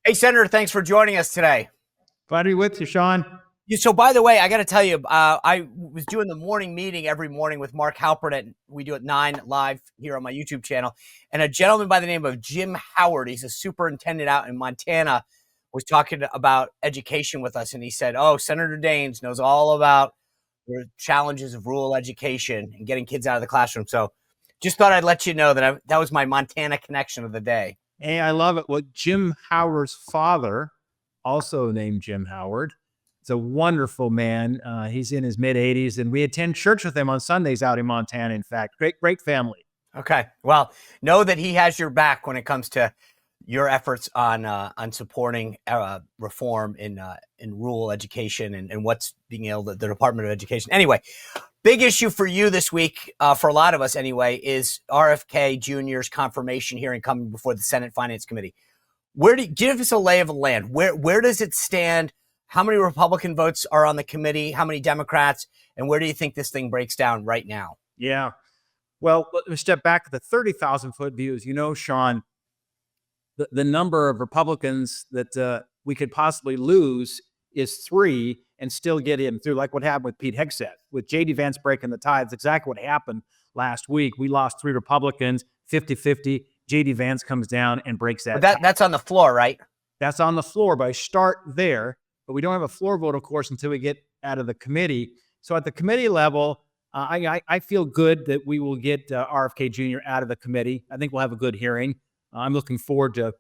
Hey, Senator, thanks for joining us today. Glad to be with you, Sean. So, by the way, I got to tell you, I was doing the morning meeting every morning with Mark Halpert. We do it 9 live here on my YouTube channel. And a gentleman by the name of Jim Howard, he's a superintendent out in Montana, was talking about education with us. And he said, oh, Senator Daines knows all about the challenges of rural education and getting kids out of the classroom. So just thought I'd let you know that that was my Montana connection of the day. Hey, I love it. Well, Jim Howard's father, also named Jim Howard, is a wonderful man. He's in his mid-80s, and we attend church with him on Sundays out in Montana, in fact. Great family. Okay. Well, know that he has your back when it comes to your efforts on supporting reform in rural education and what's being able to, the Department of Education. Anyway, big issue for you this week, for a lot of us anyway, is RFK Jr.'s confirmation hearing coming before the Senate Finance Committee. Give us a lay of the land? Where does it stand? How many Republican votes are on the committee? How many Democrats? And where do you think this thing breaks down right now? Yeah. Well, let me step back at the 30,000-foot view. As you know, Sean, the number of Republicans that we could possibly lose is 3 and still get in through, like what happened with Pete Hegseth. With J.D. Vance breaking the tie, that's exactly what happened last week. We lost 3 Republicans, 50-50. J.D. Vance comes down and breaks that. That's on the floor, right? That's on the floor, but I start there. But we don't have a floor vote, of course, until we get out of the committee. So at the committee level, I feel good that we will get RFK Jr. out of the committee. I think we'll have a good hearing. I'm looking forward to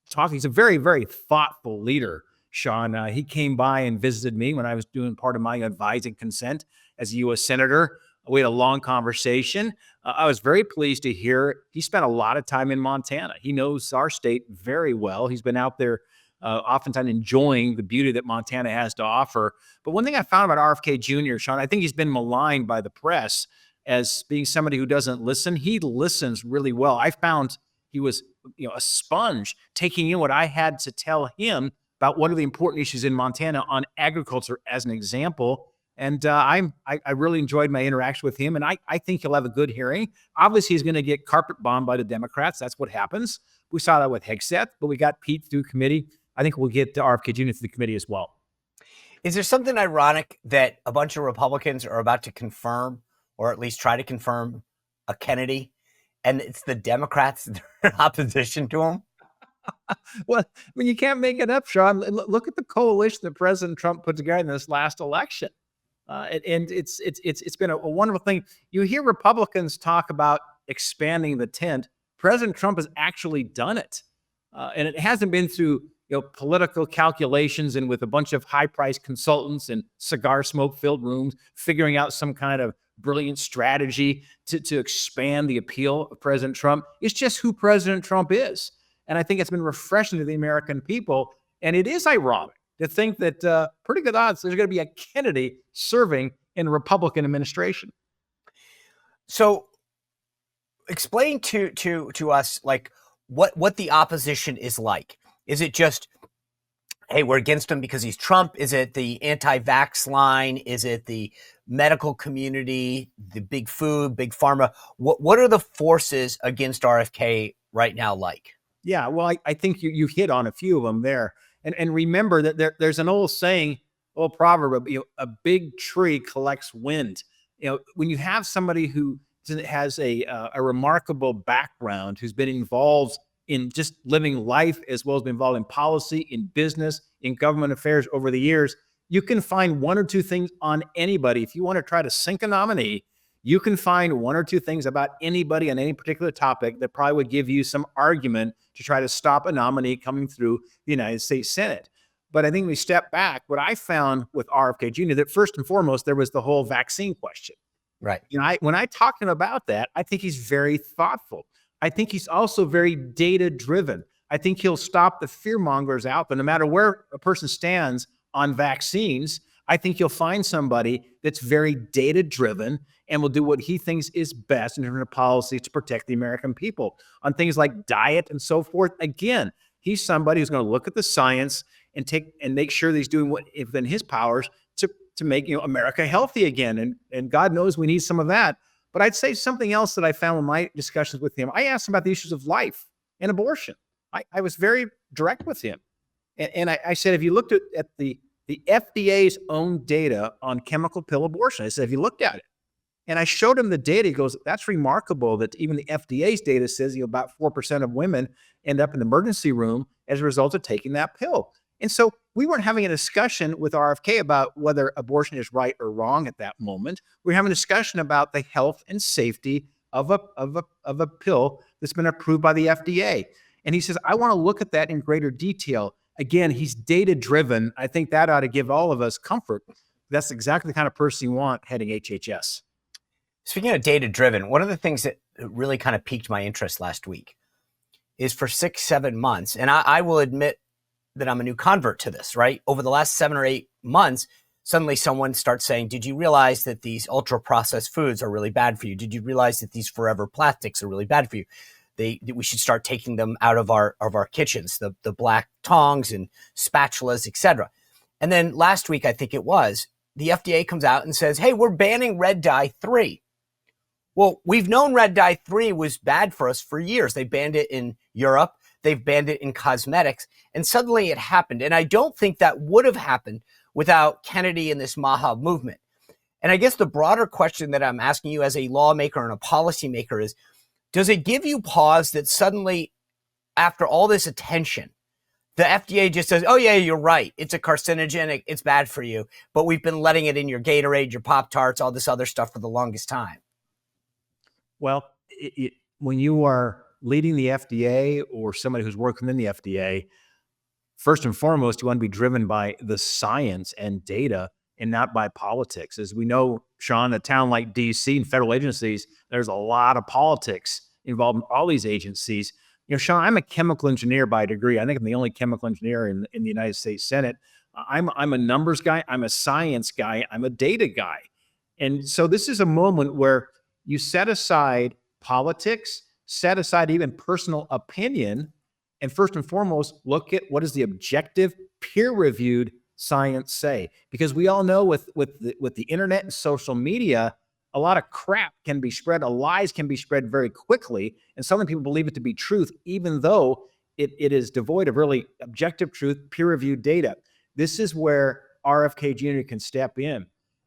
talking. He's a very, very thoughtful leader, Sean. He came by and visited me when I was doing part of my advising consent as a U.S. Senator. We had a long conversation. I was very pleased to hear he spent a lot of time in Montana. He knows our state very well. He's been out there oftentimes enjoying the beauty that Montana has to offer. But one thing I found about RFK Jr., Sean, I think he's been maligned by the press as being somebody who doesn't listen. He listens really well. I found he was a sponge, taking in what I had to tell him about what are the important issues in Montana on agriculture as an example. And I really enjoyed my interaction with him, and I think he'll have a good hearing. Obviously, he's going to get carpet bombed by the Democrats. That's what happens. We saw that with Hegseth, but we got Pete through committee. I think we'll get RFK Jr. through the committee as well. Is there something ironic that a bunch of Republicans are about to confirm, or at least try to confirm, a Kennedy, and it's the Democrats that are in opposition to him? Well, I mean, you can't make it up, Sean. Look at the coalition that President Trump put together in this last election. And it's been a wonderful thing. You hear Republicans talk about expanding the tent. President Trump has actually done it. And it hasn't been through political calculations and with a bunch of high-priced consultants and cigar smoke-filled rooms, figuring out some kind of brilliant strategy to expand the appeal of President Trump. It's just who President Trump is. And I think it's been refreshing to the American people. And it is ironic to think that pretty good odds there's going to be a Kennedy serving in a Republican administration. So explain to us, like, what the opposition is like. Is it just, hey, we're against him because he's Trump? Is it the anti-vax line? Is it the medical community, the big food, big pharma? What are the forces against RFK right now like? Yeah, well, I think you hit on a few of them there. And remember that there's an old saying, old proverb, a big tree collects wind. When you have somebody who has a remarkable background, who's been involved in just living life as well as been involved in policy, in business, in government affairs over the years, you can find 1 or 2 things on anybody. If you want to try to sink a nominee, you can find 1 or 2 things about anybody on any particular topic that probably would give you some argument to try to stop a nominee coming through the United States Senate. But I think we step back. What I found with RFK Jr., that first and foremost, there was the whole vaccine question. Right. When I talk to him about that, I think he's very thoughtful. I think he's also very data-driven. I think he'll stop the fear mongers out, but no matter where a person stands on vaccines, I think you'll find somebody that's very data-driven and will do what he thinks is best in terms of policy to protect the American people. On things like diet and so forth, again, he's somebody who's going to look at the science and make sure that he's doing what within his powers to make America healthy again. And God knows we need some of that. But I'd say something else that I found in my discussions with him. I asked him about the issues of life and abortion. I was very direct with him. And I said, if you looked at the FDA's own data on chemical pill abortion, I said, if you looked at it, and I showed him the data, he goes, that's remarkable that even the FDA's data says about 4% of women end up in the emergency room as a result of taking that pill. And so we weren't having a discussion with RFK about whether abortion is right or wrong at that moment. We were having a discussion about the health and safety of a pill that's been approved by the FDA. And he says, I want to look at that in greater detail. Again, he's data driven. I think that ought to give all of us comfort. That's exactly the kind of person you want heading HHS. Speaking of data driven, one of the things that really kind of piqued my interest last week is for 6-7 months, and I will admit that I'm a new convert to this, right? Over the last 7 or 8 months, suddenly someone starts saying, did you realize that these ultra processed foods are really bad for you? Did you realize that these forever plastics are really bad for you? We should start taking them out of our kitchens, the black tongs and spatulas, etc. And then last week, I think it was, the FDA comes out and says, hey, we're banning red dye 3. Well, we've known red dye 3 was bad for us for years. They banned it in Europe. They've banned it in cosmetics. And suddenly it happened. And I don't think that would have happened without Kennedy and this MAHA movement. And I guess the broader question that I'm asking you as a lawmaker and a policymaker is, does it give you pause that suddenly, after all this attention, the FDA just says, oh, yeah, you're right. It's a carcinogen. It's bad for you. But we've been letting it in your Gatorade, your Pop-Tarts, all this other stuff for the longest time. Well, when you are leading the FDA or somebody who's working in the FDA, first and foremost, you want to be driven by the science and data and not by politics. As we know, Sean, a town like DC and federal agencies, there's a lot of politics involved in all these agencies. You know, Sean, I'm a chemical engineer by degree. I think I'm the only chemical engineer in the United States Senate. I'm a numbers guy. I'm a science guy. I'm a data guy. And so this is a moment where you set aside politics, set aside even personal opinion, and first and foremost, look at what does the objective, peer-reviewed science say? Because we all know with the internet and social media, a lot of crap can be spread, lies can be spread very quickly, and some people believe it to be truth, even though it is devoid of really objective truth, peer-reviewed data. This is where RFK Jr. can step in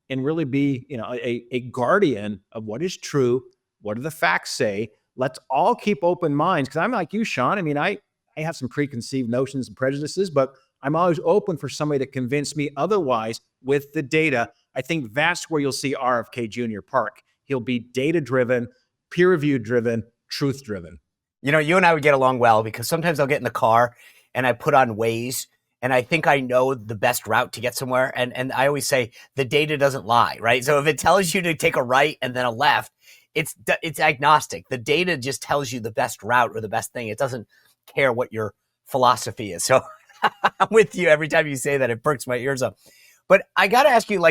and really be, a guardian of what is true, what do the facts say. Let's all keep open minds, because I'm like you, Sean. I mean, I have some preconceived notions and prejudices, but I'm always open for somebody to convince me otherwise with the data. I think that's where you'll see RFK Jr. park. He'll be data-driven, peer-review driven, truth-driven. You and I would get along well, because sometimes I'll get in the car and I put on Waze and I think I know the best route to get somewhere. And I always say the data doesn't lie, right? So if it tells you to take a right and then a left, it's agnostic. The data just tells you the best route or the best thing. It doesn't care what your philosophy is. So I'm with you every time you say that. It perks my ears up. But I got to ask you,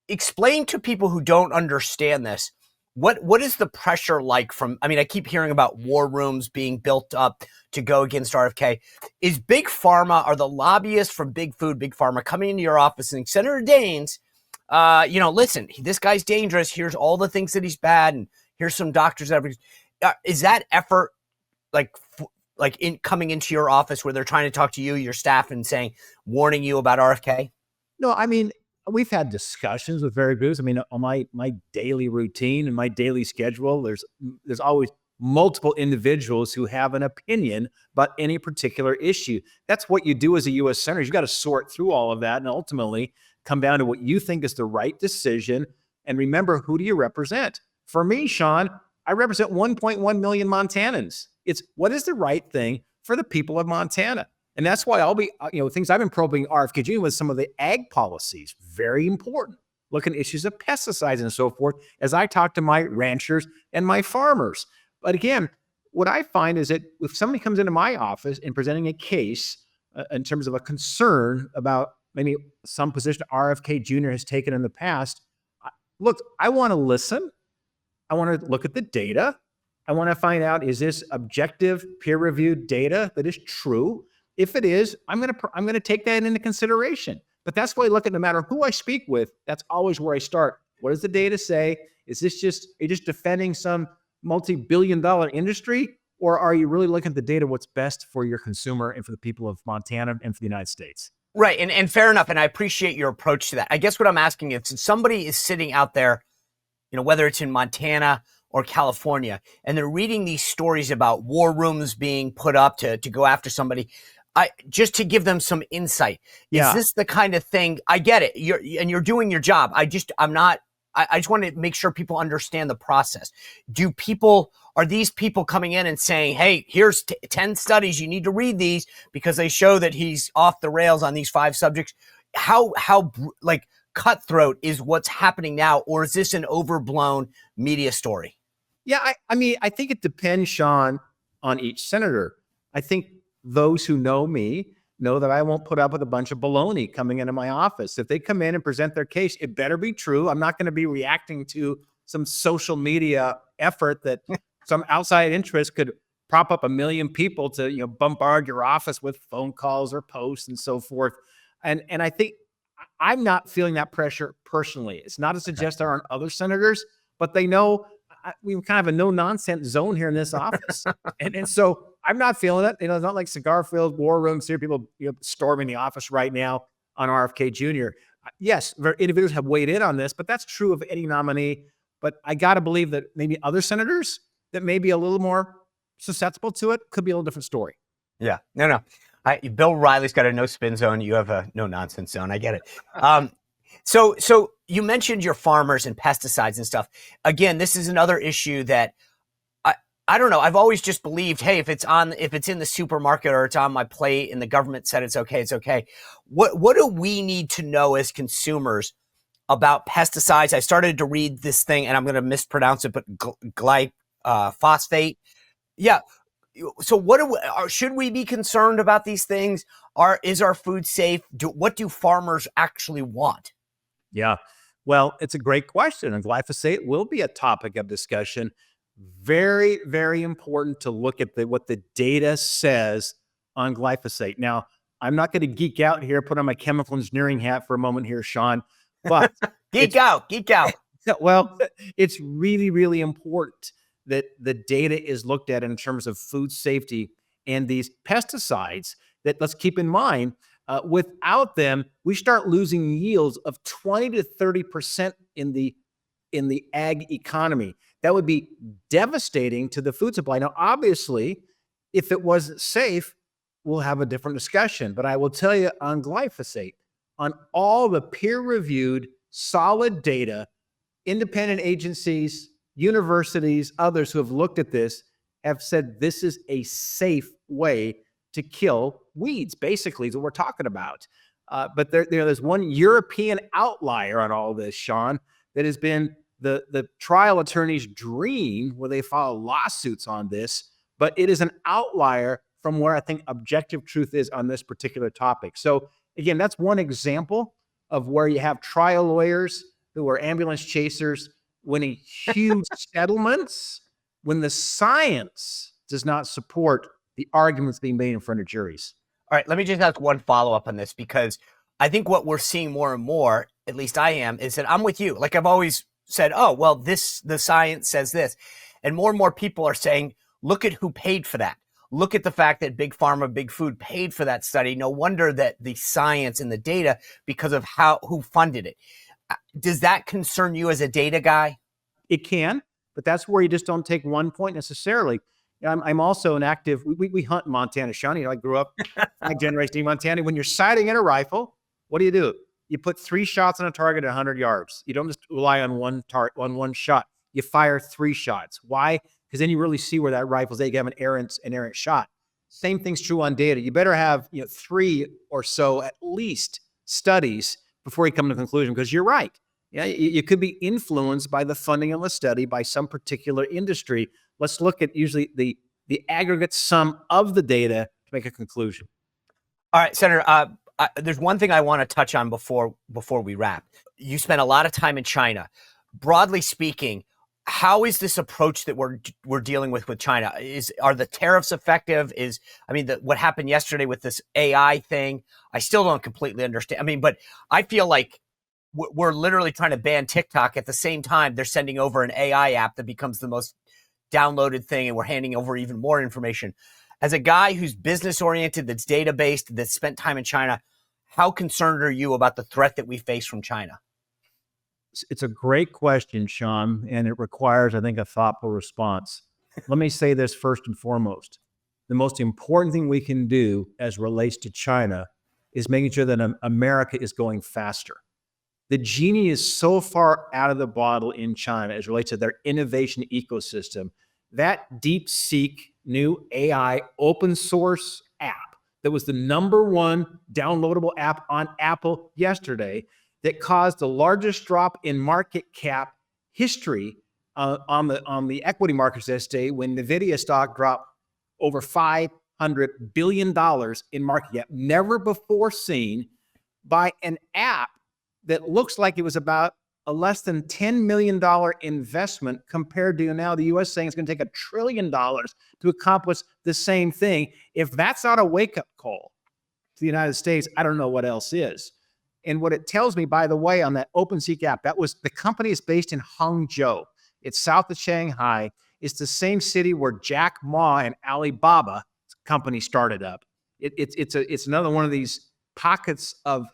explain to people who don't understand this, what is the pressure like from, I keep hearing about war rooms being built up to go against RFK. Is Big Pharma, are the lobbyists from Big Food, Big Pharma coming into your office and saying, Senator Daines, listen, this guy's dangerous. Here's all the things that he's bad. And here's some doctors. Is that effort in coming into your office where they're trying to talk to you, your staff, and warning you about RFK? No, we've had discussions with various groups. On my daily routine and my daily schedule, there's always multiple individuals who have an opinion about any particular issue. That's what you do as a U.S. Senator. You've got to sort through all of that and ultimately come down to what you think is the right decision. And remember, who do you represent? For me, Sean, I represent 1.1 million Montanans. It's what is the right thing for the people of Montana. And that's why I'll be, things I've been probing RFK Jr. with some of the ag policies, very important. Looking at issues of pesticides and so forth as I talk to my ranchers and my farmers. But again, what I find is that if somebody comes into my office and presenting a case in terms of a concern about maybe some position RFK Jr. has taken in the past, look, I want to listen. I want to look at the data. I want to find out, is this objective, peer-reviewed data that is true? If it is, I'm going to take that into consideration. But that's why I look at, no matter who I speak with, that's always where I start. What does the data say? Is this are you just defending some multi-billion-dollar industry, Or are you really looking at the data, what's best for your consumer and for the people of Montana and for the United States? Right. And fair enough. And I appreciate your approach to that. I guess what I'm asking is, if somebody is sitting out there, whether it's in Montana or California, and they're reading these stories about war rooms being put up to go after somebody, just to give them some insight. Is this the kind of thing? I get it. You're doing your job. I just want to make sure people understand the process. Are these people coming in and saying, hey, here's 10 studies, you need to read these because they show that he's off the rails on these 5 subjects? How like cutthroat is what's happening now, or is this an overblown media story? Yeah, I mean, I think it depends, Sean, on each senator. I think those who know me know that I won't put up with a bunch of baloney coming into my office. If they come in and present their case, it better be true. I'm not going to be reacting to some social media effort that some outside interest could prop up 1 million people to, bombard your office with phone calls or posts and so forth. And I think I'm not feeling that pressure personally. It's not to suggest there aren't other senators, but they know we kind of have a no nonsense zone here in this office. and so I'm not feeling it. It's not like cigar-filled war rooms here, people storming the office right now on RFK Jr. Yes, individuals have weighed in on this, but that's true of any nominee. But I got to believe that maybe other senators that may be a little more susceptible to it could be a little different story. Yeah, no. Bill Riley's got a no spin zone. You have a no nonsense zone. I get it. So you mentioned your farmers and pesticides and stuff. Again, this is another issue that I don't know. I've always just believed, hey, if it's in the supermarket or it's on my plate and the government said it's okay, it's okay. What do we need to know as consumers about pesticides? I started to read this thing, and I'm going to mispronounce it, but glyphosate. Yeah. So should we be concerned about these things? Is our food safe? What do farmers actually want? Yeah. Well, it's a great question, and glyphosate will be a topic of discussion. Very, very important to look at what the data says on glyphosate. Now, I'm not going to geek out here, put on my chemical engineering hat for a moment here, Sean, but geek out. Well, it's really, really important that the data is looked at in terms of food safety and these pesticides that, let's keep in mind, without them, we start losing yields of 20 to 30% in the ag economy. That would be devastating to the food supply. Now, obviously, if it wasn't safe, we'll have a different discussion. But I will tell you on glyphosate, on all the peer-reviewed, solid data, independent agencies, universities, others who have looked at this have said this is a safe way to kill weeds, basically, is what we're talking about. But there's one European outlier on all this, Sean, that has been the trial attorney's dream, where they file lawsuits on this. But it is an outlier from where I think objective truth is on this particular topic. So again, that's one example of where you have trial lawyers who are ambulance chasers winning huge settlements when the science does not support the arguments being made in front of juries. All right, let me just ask one follow-up on this, because I think what we're seeing more and more, at least I am, is that I'm with you. Like I've always said, oh, well, the science says this. And more people are saying, look at who paid for that. Look at the fact that Big Pharma, Big Food paid for that study. No wonder that the science and the data, because of who funded it. Does that concern you as a data guy? It can, but that's where you just don't take one point necessarily. I'm also an active, we hunt in Montana, Sean. I grew up my generation in Montana. When you're sighting at a rifle, what do? You put 3 shots on a target at 100 yards. You don't just rely on one shot. You fire 3 shots. Why? Because then you really see where that rifle's at. You have an errant shot. Same thing's true on data. You better have 3 or so at least studies before you come to a conclusion, because you're right. Yeah, you could be influenced by the funding of a study by some particular industry. Let's look at usually the aggregate sum of the data to make a conclusion. All right, Senator, there's one thing I want to touch on before we wrap. You spent a lot of time in China. Broadly speaking, how is this approach that we're dealing with China? Are the tariffs effective? What happened yesterday with this AI thing, I still don't completely understand. But I feel like we're literally trying to ban TikTok at the same time they're sending over an AI app that becomes the most downloaded thing and we're handing over even more information. As a guy who's business oriented, that's data based, that's spent time in China, how concerned are you about the threat that we face from China? It's a great question, Sean, and it requires, I think, a thoughtful response. Let me say this first and foremost. The most important thing we can do as relates to China is making sure that America is going faster. The genie is so far out of the bottle in China as relates to their innovation ecosystem. That DeepSeek new AI open source app that was the #1 downloadable app on Apple yesterday that caused the largest drop in market cap history on the equity markets yesterday when NVIDIA stock dropped over $500 billion in market cap, never before seen, by an app that looks like it was about a less than $10 million investment compared to now the U.S. saying it's going to take $1 trillion to accomplish the same thing. If that's not a wake-up call to the United States, I don't know what else is. And what it tells me, by the way, on that OpenSeek app, that was the company is based in Hangzhou. It's south of Shanghai. It's the same city where Jack Ma and Alibaba company started up. It's another one of these pockets of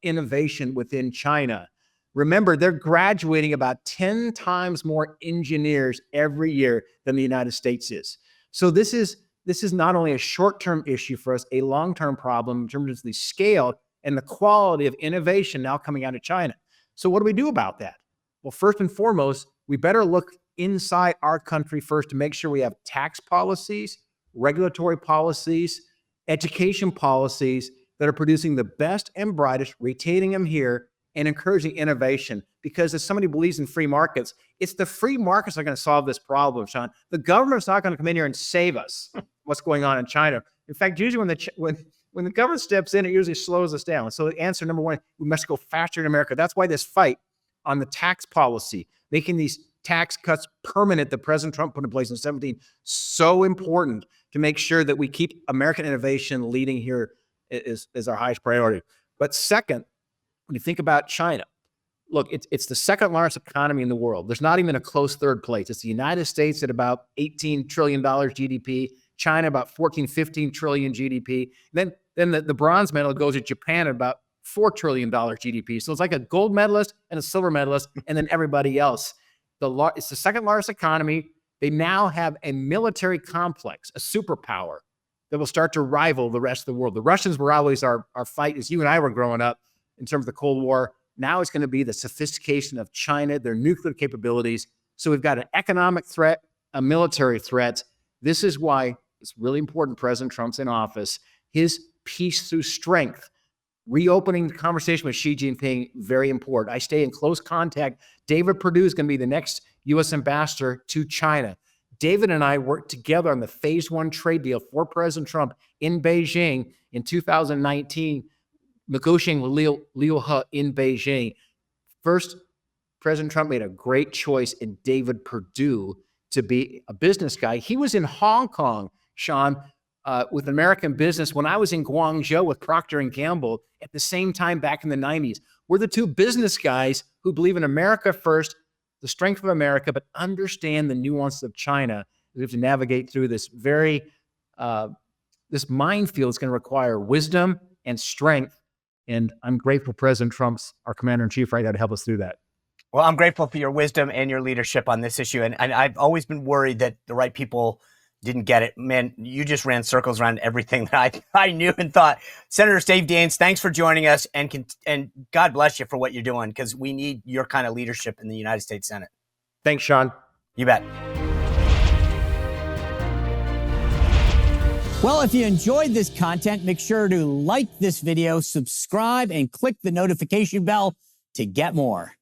innovation within China. Remember, they're graduating about 10 times more engineers every year than the United States is. So this is not only a short-term issue for us, a long-term problem in terms of the scale and the quality of innovation now coming out of China. So what do we do about that? Well, first and foremost, we better look inside our country first to make sure we have tax policies, regulatory policies, education policies that are producing the best and brightest, retaining them here, and encouraging innovation. Because as somebody who believes in free markets, it's the free markets that are going to solve this problem, Sean. The government's not going to come in here and save us what's going on in China. In fact, usually when the government steps in, it usually slows us down. So answer number one, we must go faster in America. That's why this fight on the tax policy, making these tax cuts permanent that President Trump put in place in 2017, so important to make sure that we keep American innovation leading here is our highest priority. But second, when you think about China, look, it's the second largest economy in the world. There's not even a close third place. It's the United States at about $18 trillion GDP, China about 14, 15 trillion GDP. Then the bronze medal goes to Japan at about $4 trillion GDP. So it's like a gold medalist and a silver medalist, and then everybody else. It's the second largest economy. They now have a military complex, a superpower that will start to rival the rest of the world. The Russians were always our fight as you and I were growing up in terms of the Cold War. Now it's going to be the sophistication of China, their nuclear capabilities. So we've got an economic threat, a military threat. This is why it's really important President Trump's in office. His peace through strength, reopening the conversation with Xi Jinping, very important. I stay in close contact. David Perdue is going to be the next U.S. ambassador to China. David and I worked together on the phase 1 trade deal for President Trump in Beijing in 2019, negotiating with Liu He in Beijing. First, President Trump made a great choice in David Perdue to be a business guy. He was in Hong Kong, Sean, with American business when I was in Guangzhou with Procter & Gamble at the same time back in the 90s. We're the two business guys who believe in America first, the strength of America, but understand the nuances of China. We have to navigate through this this minefield is going to require wisdom and strength. And I'm grateful President Trump's our commander-in-chief right now to help us through that. Well, I'm grateful for your wisdom and your leadership on this issue. And I've always been worried that the right people didn't get it. Man, you just ran circles around everything that I knew and thought. Senator Dave Daines, thanks for joining us, and God bless you for what you're doing, because we need your kind of leadership in the United States Senate. Thanks, Sean. You bet. Well, if you enjoyed this content, make sure to like this video, subscribe, and click the notification bell to get more.